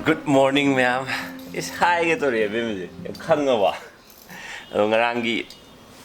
Good morning, ma'am. It's high to the baby. Kangava. Rangi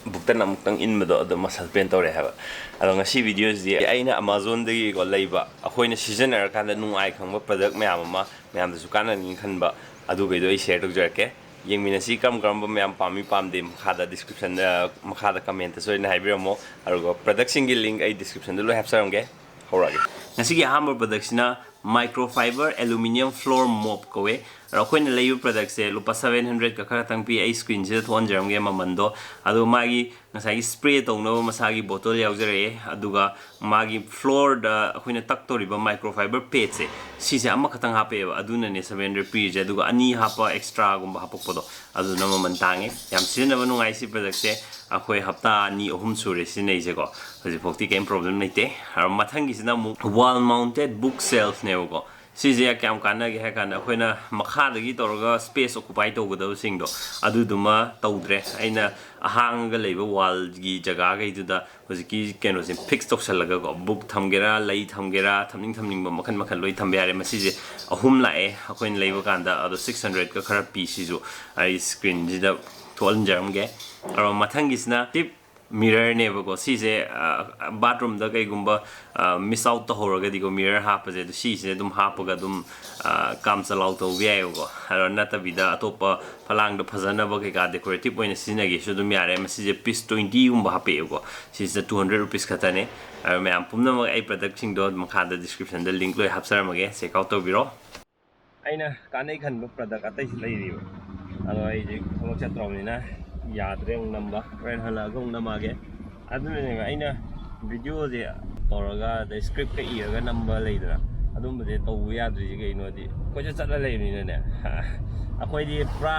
booked an among in the muscle paint or have. Along a sea videos, the Aina Amazon the Golaba. A coin season or kind of new icon product, ma'am, ma'am, the Sukana in Kanba. Adubedo share to jerke. Young Minasi come grumble, ma'am, Pami Pam, the Makada description, Makada comment, so in Hybramo, or go production link a description. Do you have some gay? Alright. Nasi hammer production microfiber aluminium floor mop kowe rakhoina leiu product se lupa 700 ka khara tang pi ai screen je thon jaram ge mamando adu magi ngasai spray tongno masagi bottle yaujare aduga magi floor da khoina tak toriba microfiber page se si se amma khatang hape aduna ne 700 pi je aduga ani hapa extra gumba hapokpodo adu na maman tange yam sina ba nungai si product se akhoi hapta ni ahum sure si nei je ko hoji phokti kem problem nei te ar mathangi sina mu wall mounted book shelf ne go size kam kana ge ha kana khoina makha dagi torga space occupy to godo sing do adu duma tawdre aina ahang ga leiba wall gi jaga ga iduda hoji ki keno sin fix tok salaga go book thamgera lei thamgera thamning ba makhan makhan loi thambe are masije ahum lae akhoin leiba kanda adu 600 ka khara pi sizu ai screen jida toln jaram ge aro mathangisna tip mirror never go see bathroom the guy gumba miss out the horror go mirror happen to see dum hapaga dum comes allowed to go or not a vida atopa palang the pazana boka decorative point sinagi should me are message piece 20 happy go she's the 200 rupees katane I am pumna a production dot makada description the link lo have sarmage check out to biro aina kanai khan book product atai lady aloi chatромina yadre number friend hala gong namage adune aina video je toraga the script ka iraga number leidra adum de to yadri ge no di ko je chatla leini ne akhoi di pra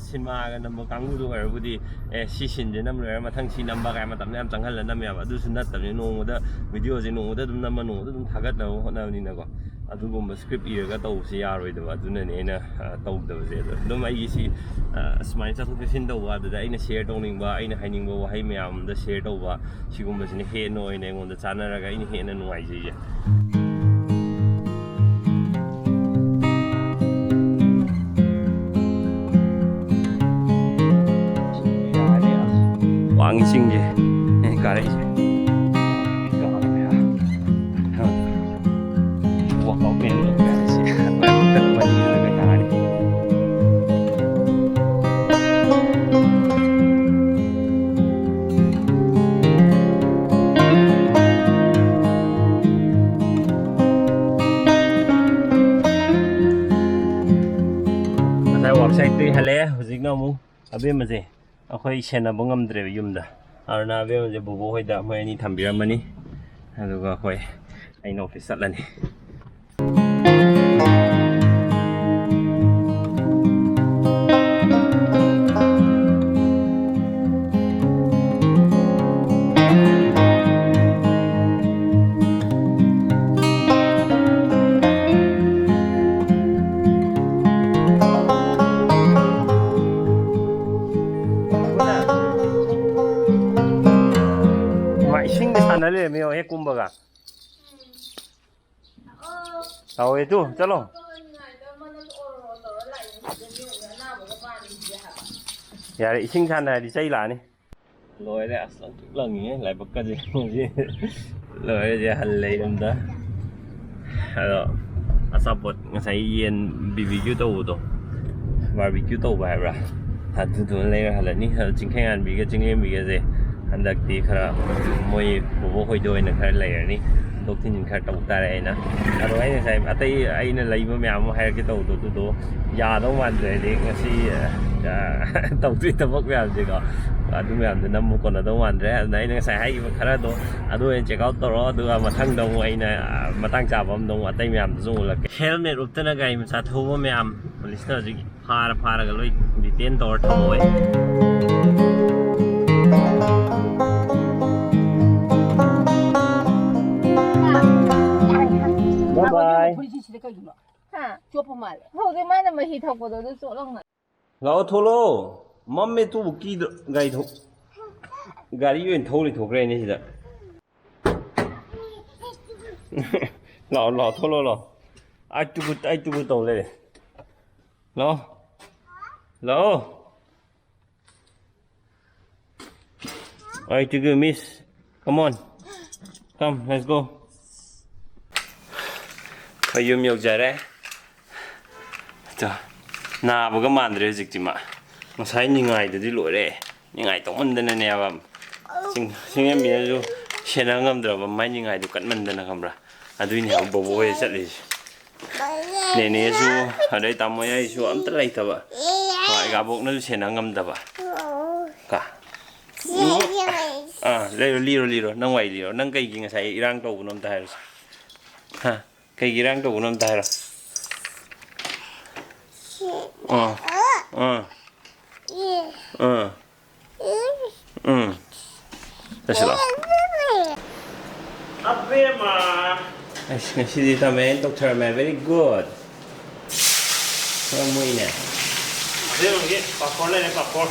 cinema ga number kangu du arbudi si sin je nam le mathang si number ga matam yam changhal la nam ya adu sunna tamni no da video je no da dum nam no dum thagat na hona ni na ko adugumba script iraga to si yaroi da aduna ne na to da je dum ai si smile cha thuk sin da wa da aina share tongning ba aina haining ba wahai myam da share to ba sigumba sin he no ine ngon da chana ra ga ine he na nuai ji je wang sing je ka re je Worksite hale hujik na mu abe maje akhoi sena bangam dre yumda arna abe maje Bobok Hoida moi ani thambiramani aduga khoi aina office satlani nale meo he kumbaga आओ ये तू चलो यार इसिंग साना di chai la ni loi le asan lang ni lai bakka je loi je hal lei dum da ado asapot ngasai yen BBQ to do barbecue to ba ra ha tu tu le hal ni jingkhang an bi ge jingem bi ge je andak ti khara moi Bobok Hoida na khara layer ni dok tin khara tau ta re na aro ai sai atai ai na lai ma myam hai ke to do ya do man de ni ngasi tau tu ta bok myam je ko adu myam de nam ko na do man re nai na sai hai khara do adu en check out to ro adu ma thang dong ai na matang cha bam dong atai myam zu la helmet up ta na gai ma sa tho ba myam listener ji phara ga loi detain tor thoi bye ha chopo mal ho de mana ma hi thok bodo de so long na lao tholo mom me tu ki gai tho gari yuen tholi thokre ni sida lao tholo lo ai tu to le Lo. Lo. Alright, you go, miss. Come on. Come, let's go. Kayum yok jare. Ito. Nabaga mandre hujiktima. Masai ningai dadi lore. Ningai tongmandana ne abam. Singem miasu sena ngamdra ba mai ningai du katmandana khamra. Adui ne bobo ye chatli. Nene su adai tamoya su amta laitaba. Wa ga bok na sena ngamdaba. Ka. Liro nang wai liro nang kai ginga sai irang to bunom ta hairo ha kai girang to bunom ta hairo Tasila Abema ngasi di tamen doktor man very good Oina Abema nge popcorn le popcorn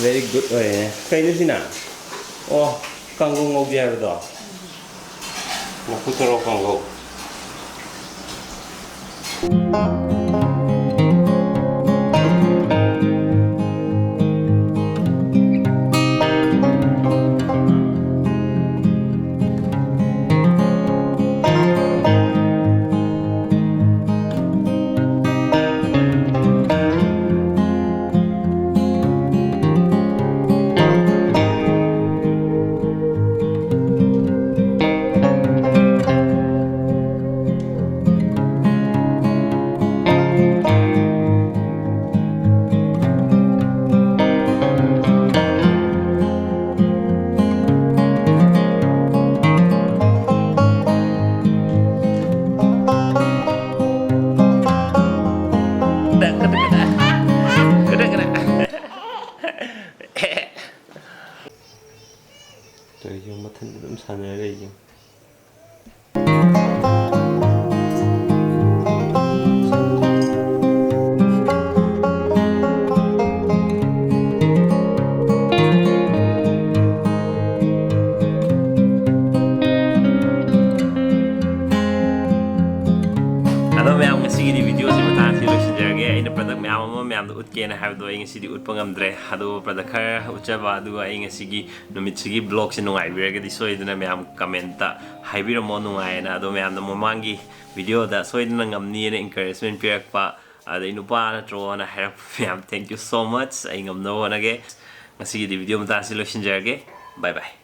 Very good Oina kai ni sina Oh, kangkung ngau biar dah. Nak putar kangkung. Trời dương mà thân cũng sẵn ở đây dương Hello ma'am, ngasi di video si mata si loisinjarage aina product ma'am do utkena habdo ai ngasi di utpangamdre hado product khar uchaba adu ai ngasi gi numitsigi blog si nungai birage di soiduna ma'am commenta haibiro mo nungai na ado ma'am do momangi video da soiduna ngamni ne encouragement pirakpa ada inupa na tro na hair ma'am thank you so much ai ngamno na ge ngasi di video mata si loisinjarage bye bye